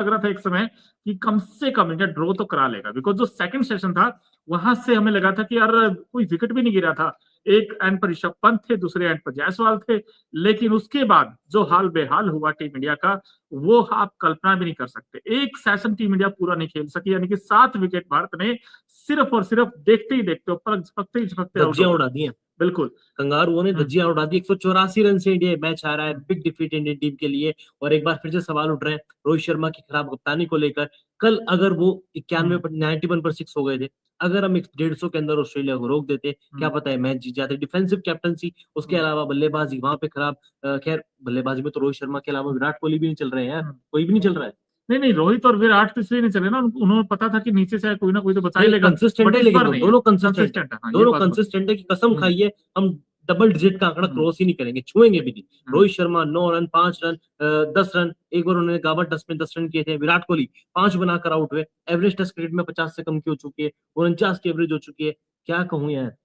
लग रहा था एक समय कि कम से कम इंडिया ड्रॉ तो करा लेगा, बिकॉज जो सेकंड सेशन था वहां से हमें लगा था कि यार कोई विकेट भी नहीं गिरा था। एक एंड पर ऋषभ पंत थे, दूसरे एंड पर जायसवाल थे, लेकिन उसके बाद जो हाल बेहाल हुआ टीम इंडिया का, वो आप कल्पना भी नहीं कर सकते। एक सेशन टीम इंडिया पूरा नहीं खेल सकी, यानी कि 7 विकेट भारत ने सिर्फ और सिर्फ देखते ही देखते, पलक झपकते ही झपकते आउट धज्जियां उड़ा दी हैं। बिल्कुल कंगारुओं ने धज्जियां उड़ा दी। 184 रन से इंडिया मैच हारा है, बिग डिफीट इंडियन टीम के लिए। और एक बार फिर से सवाल उठ रहे हैं रोहित शर्मा की खराब कप्तानी को लेकर। कल अगर वो 91 पर 6 हो गए थे, अगर हम 150 के अंदर ऑस्ट्रेलिया को रोक देते, क्या पता है मैच जीत जाते। डिफेंसिव कैप्टनसी, उसके अलावा बल्लेबाजी वहां पे खराब। खैर बल्लेबाजी में तो रोहित शर्मा के अलावा विराट कोहली भी नहीं चल रहे हैं यार, कोई भी नहीं चल रहा है। नहीं रोहित और विराट तो इसलिए नहीं चले ना, उन्होंने पता था कि नीचे से कोई ना कोई तो बचा ही लेगा। कंसिस्टेंट है, लेकिन दोनों कंसिस्टेंट है, दोनों बात कंसिस्टेंट है कि कसम खाइए हम डबल डिजिट का आंकड़ा क्रॉस ही नहीं करेंगे, छुएंगे भी नहीं। Rohit Sharma 9 run, 5 run, 10 run, एक बार उन्होंने गाबा टेस्ट में 10 रन किए थे। विराट कोहली 5 बनाकर आउट हुए। एवरेज टेस्ट क्रिकेट में 50 से कम की हो चुकी है, 49 की एवरेज हो चुकी है। क्या कहूँ यार,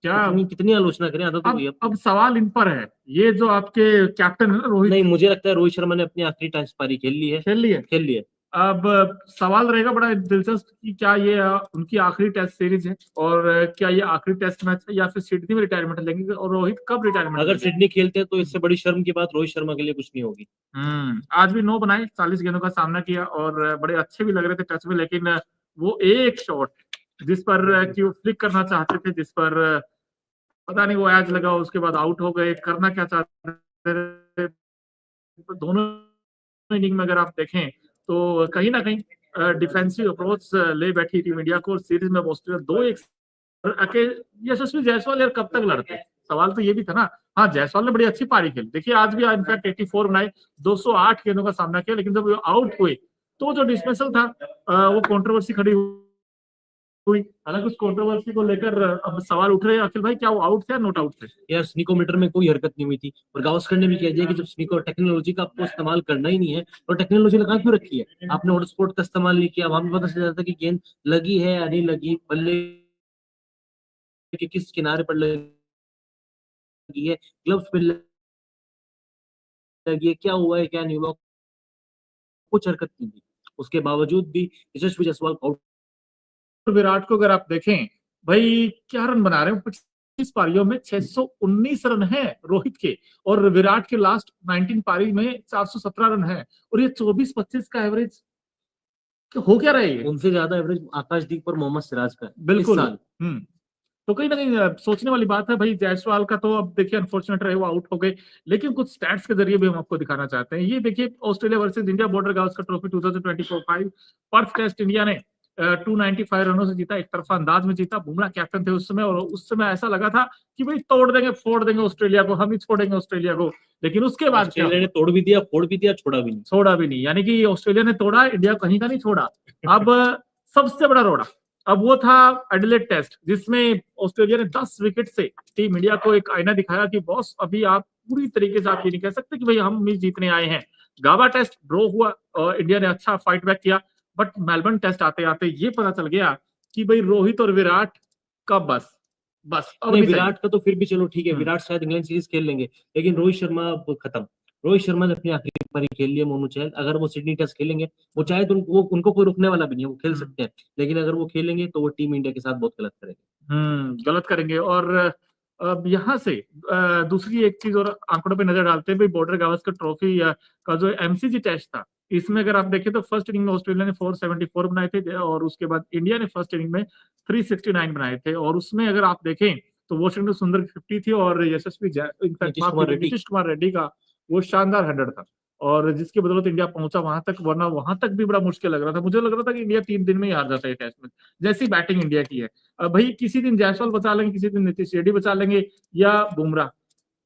क्या कितनी आलोचना करें आदत हो गई अब सवाल इन पर है, ये जो आपके कैप्टन है ना रोहित। नहीं, मुझे लगता है रोहित शर्मा ने अपनी आखिरी टेस्ट पारी खेल ली है। अब सवाल रहेगा बड़ा दिलचस्प कि क्या ये उनकी आखिरी टेस्ट सीरीज है, और क्या ये आखिरी टेस्ट मैच है, या फिर सिडनी में रिटायरमेंट लेंगे, और रोहित कब रिटायरमेंट अगर सिडनी खेलते हैं तो इससे बड़ी शर्म की बात रोहित शर्मा के लिए कुछ नहीं होगी। आज भी 9 बनाए, 40 गेंदों का सामना किया, और बड़े अच्छे भी लग रहे थे टच में, लेकिन वो एक शॉट जिस पर कि वो फ्लिक करना चाहते थे, जिस पर पता नहीं वो एज लगा, उसके बाद आउट हो गए। करना क्या चाहते थे दोनों इनिंग में अगर आप देखें तो कहीं ना कहीं डिफेंसिव अप्रोच ले बैठी टीम इंडिया को। सीरीज में ऑस्ट्रेलिया 2-1 यशस्वी जायसवाल यार कब तक लड़ते, सवाल तो ये भी था ना। हाँ, जायसवाल ने बड़ी अच्छी पारी खेली, देखिए आज भी इनफैक्ट 84 बनाए, 208 गेंदों का सामना किया, लेकिन जब आउट हुए तो जो डिसमिसल था वो कंट्रोवर्सी खड़ी हुई। हालांकि उस कंट्रोवर्सी को लेकर अब सवाल उठ रहे हैं, अखिल भाई क्या वो आउट थे या नॉट आउट थे? यार स्नीकोमीटर में कोई हरकत नहीं हुई थी, और गावस्कर ने भी कह दिया कि जब स्नीको टेक्नोलॉजी का आपको इस्तेमाल करना ही नहीं है तो टेक्नोलॉजी लगा क्यों रखी है आपने। हॉटस्पॉट का इस्तेमाल नहीं किया, वहां भी पता चल जाता कि गेंद लगी है या नहीं लगी, बल्ले के किस किनारे पर लगी है, ग्लव्स पे लगी है, क्या हुआ है क्या नहीं हुआ, कुछ हरकत नहीं थी। उसके बावजूद भी यशस्वी जायसवाल आउट। विराट को अगर आप देखें भाई, क्या रन बना रहे हैं 25 पारियों में, 619 रन है रोहित के, और विराट के लास्ट 19 पारी में 417 रन है, और ये 24-25 का एवरेज हो क्या रहा है? उनसे ज्यादा एवरेज आकाशदीप और मोहम्मद सिराज का बिल्कुल। इस साल। तो कहीं ना कहीं सोचने वाली बात है भाई। जायसवाल का तो अब देखिए अनफॉर्चुनेट रहे, वो आउट हो गए, लेकिन कुछ स्टैट्स के जरिए भी हम आपको दिखाना चाहते हैं। ये देखिए Australia versus India Border Gavaskar trophy 2024 Perth test India ने 295 रनों से जीता, एक तरफा अंदाज में जीता। बुमराह कैप्टन थे उस समय, और उस समय ऐसा लगा था कि भाई तोड़ देंगे फोड़ देंगे ऑस्ट्रेलिया को, हम ही छोड़ेंगे ऑस्ट्रेलिया को। लेकिन उसके बाद ऑस्ट्रेलिया ने तोड़ भी दिया, फोड़ भी दिया, छोड़ा भी नहीं। यानी कि ऑस्ट्रेलिया ने तोड़ा, इंडिया कहीं का नहीं छोड़ा। अब सबसे बड़ा रोड़ा अब वो था एडिलेड टेस्ट, जिसमें ऑस्ट्रेलिया ने 10 विकेट से टीम इंडिया को एक आईना दिखाया कि बॉस अभी आप पूरी तरीके से आप ये नहीं कह सकते कि भाई हम भी जीतने आए हैं। गाबा टेस्ट ड्रॉ हुआ और इंडिया ने अच्छा फाइट बैक किया, बट मेलबर्न टेस्ट आते आते ये पता चल गया कि भाई रोहित और विराट का बस अब नहीं, विराट का तो फिर भी चलो ठीक है, विराट शायद इंग्लैंड सीरीज खेल लेंगे, लेकिन रोहित शर्मा अब खत्म। रोहित शर्मा ने अपनी आखिरी पारी खेल लिया। मोनू चहल अगर वो सिडनी टेस्ट खेलेंगे, वो चाहे तो उनको कोई रुकने वाला भी नहीं है, वो खेल सकते हैं, लेकिन अगर वो खेलेंगे तो वो टीम इंडिया के साथ बहुत गलत करेंगे। गलत करेंगे। और अब यहाँ से दूसरी एक चीज और आंकड़ों पे नजर डालते हैं भाई, बॉर्डर गावस्कर ट्रॉफी का जो एमसीजी टेस्ट था, इसमें अगर आप देखें तो फर्स्ट इनिंग में ऑस्ट्रेलिया ने 474 बनाए थे, और उसके बाद इंडिया ने फर्स्ट इनिंग में 369 बनाए थे। और उसमें अगर आप देखें तो वॉशिंगटन सुंदर की 50 थी, और यशस्वी नीतीश कुमार रेड्डी का वो शानदार 100 था, और जिसकी बदौलत इंडिया पहुंचा वहां तक, वरना वहां तक भी बड़ा मुश्किल लग रहा था। मुझे लग रहा था कि इंडिया 3 दिन में ही हार जाता है टेस्ट में, जैसी बैटिंग इंडिया की है। भाई किसी दिन जायसवाल बचा लेंगे, किसी दिन नीतीश रेड्डी बचा लेंगे, या बुमराह,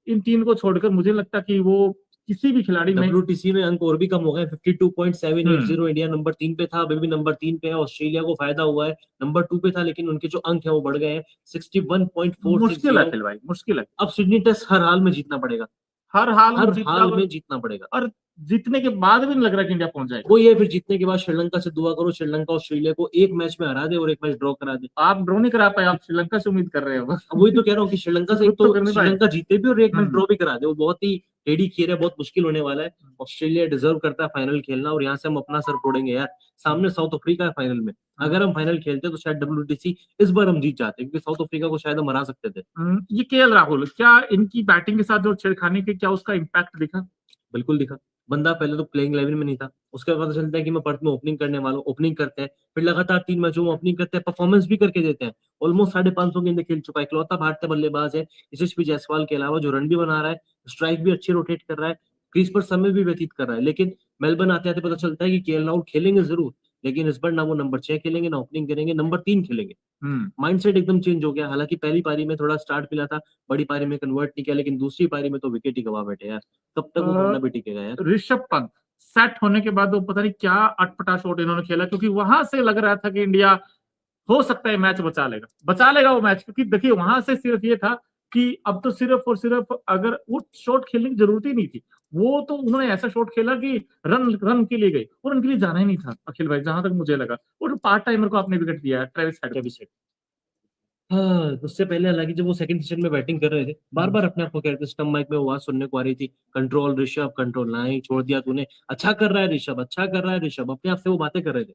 इन 3 को छोड़कर मुझे लगता कि वो किसी भी खिलाड़ी में। WTC में अंक और भी कम हो गए, 52.780। इंडिया नंबर 3 पे था, अभी भी नंबर 3 पे है। ऑस्ट्रेलिया को फायदा हुआ है, नंबर 2 पे था, लेकिन उनके जो अंक है वो बढ़ गए हैं 61.4। मुश्किल है भाई, मुश्किल है। अब सिडनी टेस्ट हर हाल में जीतना पड़ेगा, हर हाल में जीतना पड़ेगा। और जीतने के बाद भी नहीं लग रहा कि इंडिया पहुंच जाएगा। वो ये फिर जीतने के बाद श्रीलंका से दुआ करो, श्रीलंका ऑस्ट्रेलिया को एक मैच में हरा दे और एक मैच ड्रॉ करा दे। आप ड्रॉ नहीं करा पाए, आप श्रीलंका से उम्मीद कर रहे हो। वही तो कह रहा हूँ कि श्रीलंका से तो श्रीलंका जीते भी और एक मैच ड्रॉ भी करा दे, वो बहुत ही टेडी खेल है, बहुत मुश्किल होने वाला है। ऑस्ट्रेलिया डिजर्व करता है फाइनल खेलना, और यहाँ से हम अपना सर फोड़ेंगे यार। सामने साउथ अफ्रीका है फाइनल में, अगर हम फाइनल खेलते तो शायद WTC इस बार हम जीत जाते, क्योंकि साउथ अफ्रीका को शायद हम हरा सकते थे। ये KL राहुल, क्या इनकी बैटिंग के साथ जो छेड़खानी की, क्या उसका इम्पैक्ट दिखा? बिल्कुल दिखा। बंदा पहले तो प्लेइंग 11 में नहीं था, उसके बाद पता चलता है कि मैं पर्थ में ओपनिंग करने वाला हूँ, ओपनिंग करते हैं, फिर लगातार 3 मैचों में ओपनिंग करते हैं, परफॉर्मेंस भी करके देते हैं। ऑलमोस्ट 550 गेंदें खेल चुका है, इकलौता भारतीय बल्लेबाज है यशस्वी जायसवाल के अलावा जो रन भी बना रहा है, स्ट्राइक भी अच्छी रोटेट कर रहा है, क्रीज पर समय भी व्यतीत कर रहा है। लेकिन मेलबर्न आते आते पता चलता है कि KL राहुल खेलेंगे जरूर, लेकिन इस बार ना वो नंबर 6 खेलेंगे, ना ओपनिंग करेंगे, नंबर 3 खेलेंगे। माइंडसेट एकदम चेंज हो गया। हालांकि पहली पारी में थोड़ा स्टार्ट मिला था, बड़ी पारी में कन्वर्ट नहीं किया, लेकिन दूसरी पारी में तो विकेट ही गवा बैठे यार। कब तक वो बंदा भी टिकेगा यार? ऋषभ पंत सेट होने के बाद वो पता नहीं क्या अटपटा शॉट इन्होंने खेला, क्योंकि वहां से लग रहा था कि इंडिया हो सकता है मैच बचा लेगा वो मैच, क्योंकि देखिए वहां से सिर्फ ये था कि अब तो सिर्फ और सिर्फ अगर वो शॉट खेलने की जरूरत ही नहीं थी, वो तो उन्होंने ऐसा शॉट खेला कि रन रन के लिए गई, और उनके लिए जाना ही नहीं था अखिल भाई, जहां तक मुझे लगा। और पार्ट टाइमर को आपने विकेट दिया है, ट्रेविस हेड। हाँ, उससे पहले हालांकि जब वो सेकंड सेशन में बैटिंग कर रहे थे, बार बार अपने आप को कह रहे थे, स्टंप माइक में वो आवाज सुनने को आ रही थी, कंट्रोल ऋषभ कंट्रोल, नहीं छोड़ दिया तूने, अच्छा कर रहा है ऋषभ, अच्छा कर रहा है ऋषभ, अपने आप से वो बातें कर रहे थे,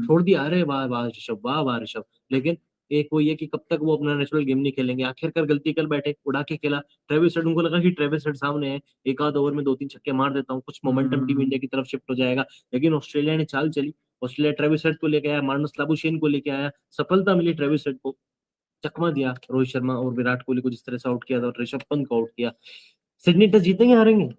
छोड़ दिया, अरे वाह वाह ऋषभ, वाह वाह ऋषभ। लेकिन एक वो ये कि कब तक वो अपना नेचुरल गेम नहीं खेलेंगे, आखिरकार गलती कर बैठे, उड़ा के खेला। ट्रेविस हेड, उनको लगा कि ट्रेविस हेड सामने है, एक आध ओवर में 2-3 छक्के मार देता हूँ, कुछ मोमेंटम टीम इंडिया की तरफ शिफ्ट हो जाएगा। लेकिन ऑस्ट्रेलिया ने चाल चली, ऑस्ट्रेलिया ट्रेविस हेड को लेके आया, मार्नस लाबुशेन को लेके आया, सफलता मिली ट्रेविस हेड को, चकमा दिया रोहित शर्मा और विराट कोहली को जिस तरह से आउट किया था, और ऋषभ पंत को आउट किया। सिडनी टेस्ट जीतेंगे हारेंगे?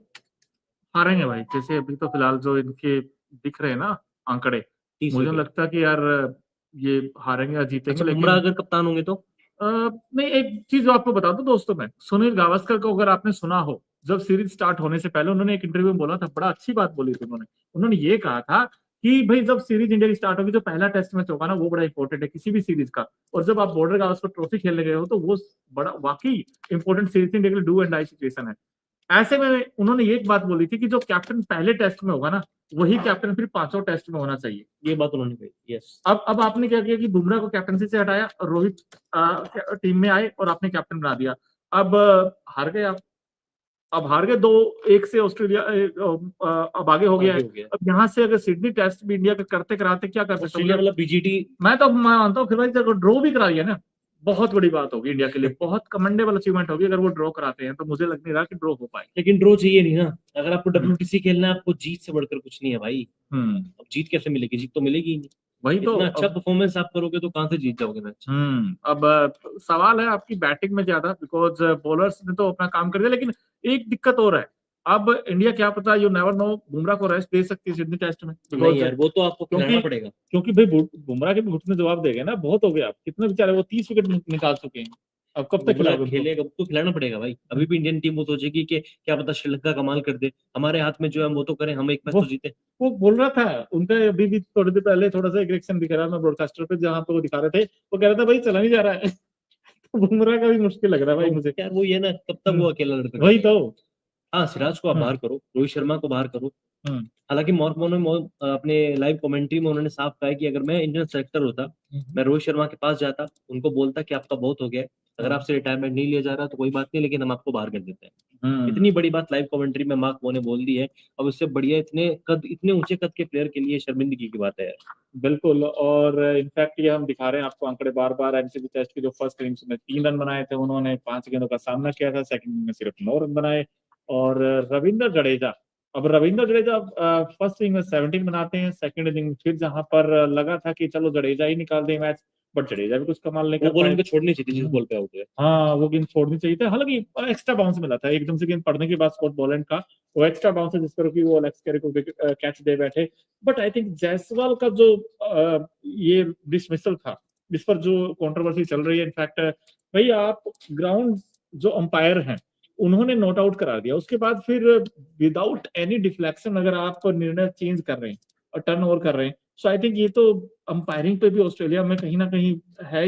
हारेंगे भाई, जैसे अभी तो फिलहाल जो इनके दिख रहे हैं ना आंकड़े, 30 मुझे विकेट। लगता है कि यार ये हारेंगे या जीतेंगे। अच्छा, लेकिन बुमराह अगर कप्तान होंगे तो? नहीं, एक चीज आपको बता दूं दोस्तों, मैं सुनील गावस्कर को अगर आपने सुना हो, जब सीरीज स्टार्ट होने से पहले उन्होंने एक इंटरव्यू में बोला था, बड़ा अच्छी बात बोली थी उन्होंने। उन्होंने ये कहा था कि भाई जब सीरीज इंडिया की स्टार्ट होगी, जो पहला टेस्ट मैच होगा ना, वो बड़ा इंपॉर्टेंट है किसी भी सीरीज का, और जब आप बॉर्डर गावस्कर ट्रॉफी खेलने गए हो तो वो बड़ा वाकई इंपॉर्टेंट सीरीज इंडिया के लिए डू एंड डाई सिचुएशन है। ऐसे में उन्होंने एक बात बोली थी कि जो कैप्टन पहले टेस्ट में होगा ना, वही कैप्टन फिर 5 टेस्ट में होना चाहिए। ये बात उन्होंने कही, यस। अब आपने क्या किया कि बुमराह को कैप्टनसी से हटाया, और रोहित टीम में आए और आपने कैप्टन बना दिया। अब हार गए आप, अब हार गए 2-1 से ऑस्ट्रेलिया, अब आगे हो गया है। अब यहाँ से अगर सिडनी टेस्ट भी इंडिया का करते कराते क्या करते, ऑस्ट्रेलिया वाला BGT, मैं मानता हूँ फिर भाई, अगर ड्रॉ भी करा दिया ना, बहुत बड़ी बात होगी इंडिया के लिए, बहुत कमेंडेबल अचीवमेंट होगी अगर वो ड्रॉ कराते हैं, तो मुझे लग नहीं रहा कि ड्रॉ हो पाए। लेकिन ड्रॉ चाहिए नहीं ना, अगर आपको WTC खेलना है, आपको जीत से बढ़कर कुछ नहीं है भाई। अब जीत कैसे मिलेगी? जीत तो मिलेगी ही नहीं। वही तो, इतना अच्छा परफॉर्मेंस आप करोगे तो कहां से जीत जाओगे मैच? अब सवाल है आपकी बैटिंग में ज्यादा, बिकॉज बॉलर्स ने तो अपना काम कर दिया, लेकिन एक दिक्कत और है। अब इंडिया, क्या पता, यू नेवर नो, बुमराह को रेस्ट दे सकती है सिडनी टेस्ट में, नहीं यार, वो तो आपको खिलाना पड़ेगा, क्योंकि भाई बुमराह के भी घुटने जवाब देंगे ना, बहुत हो गया, आप कितने बेचारे, वो 30 विकेट निकाल चुके हैं, अब कब तक खिलाओगे? खेलेगा, उसको खिलाना पड़ेगा भाई। अभी भी इंडियन टीम वो सोचेगी कि क्या पता श्रीलंका कमाल कर दे, हमारे हाथ में जो है वो तो करें, हम एक मैच तो जीते। वो बोल रहा था उनका, अभी भी थोड़ी देर पहले थोड़ा सा एक रिएक्शन दिख रहा है, मैं ब्रॉडकास्टर पे जहां पे वो दिखा रहे थे, वो कह रहा था भाई चला नहीं जा रहा है। बुमराह का भी मुश्किल लग रहा है भाई मुझे यार, वो ये ना, कब तक वो अकेला लड़का? वही तो। हाँ, सिराज को आप बाहर करो, रोहित शर्मा को बाहर करो। हालांकि मार्क वॉन ने अपने लाइव कमेंट्री में उन्होंने साफ कहा है कि अगर मैं इंडियन सेलेक्टर होता, मैं रोहित शर्मा के पास जाता, उनको बोलता कि आपका बहुत हो गया है, अगर आपसे रिटायरमेंट नहीं लिया जा रहा तो कोई बात नहीं, लेकिन हम आपको बाहर कर देते हैं। इतनी बड़ी बात लाइव कमेंट्री में मार्क वॉन ने बोल दी है। अब इससे बढ़िया इतने ऊंचे कद के प्लेयर के लिए शर्मिंदगी की बात है यार। बिल्कुल, और इनफैक्ट ये हम दिखा रहे हैं आपको आंकड़े बार बार, एमसीसी टेस्ट की जो फर्स्ट इनिंग्स में 3 रन बनाए थे उन्होंने, 5 गेंदों का सामना किया था, सेकंड इनिंग में सिर्फ 9 रन बनाए। और रविंद्र जडेजा, अब रविंद्र जडेजा फर्स्ट इनिंग में 17 बनाते हैं, सेकंड इनिंग फिर जहां पर लगा था कि चलो जडेजा ही निकाल दे मैच, बट जडेजा भी कुछ कमाल नहीं कर बॉल पाए। उनको छोड़नी चाहिए जिस बॉल पे आउट हुए। हाँ, वो गेंद छोड़नी चाहिए था, हालांकि एक्स्ट्रा बाउंस मिला था एकदम से, गेंद पड़ने के बाद स्कॉट बॉलैंड का वो एक्स्ट्रा बाउंस है जिस पर कि वो एलेक्स कैरी को कैच दे बैठे। बट आई थिंक जायसवाल का जो ये डिसमिसल था, जिस पर जो कंट्रोवर्सी चल रही है, इनफैक्ट भाई आप ग्राउंड जो अंपायर हैं उन्होंने नोट आउट करा दिया, उसके बाद फिर विदाउट एनी डिफ्लेक्शन अगर आप निर्णय चेंज कर रहे हैं और टर्न ओवर कर रहे हैं, सो आई थिंक ये तो अंपायरिंग पे भी ऑस्ट्रेलिया में कहीं ना कहीं है।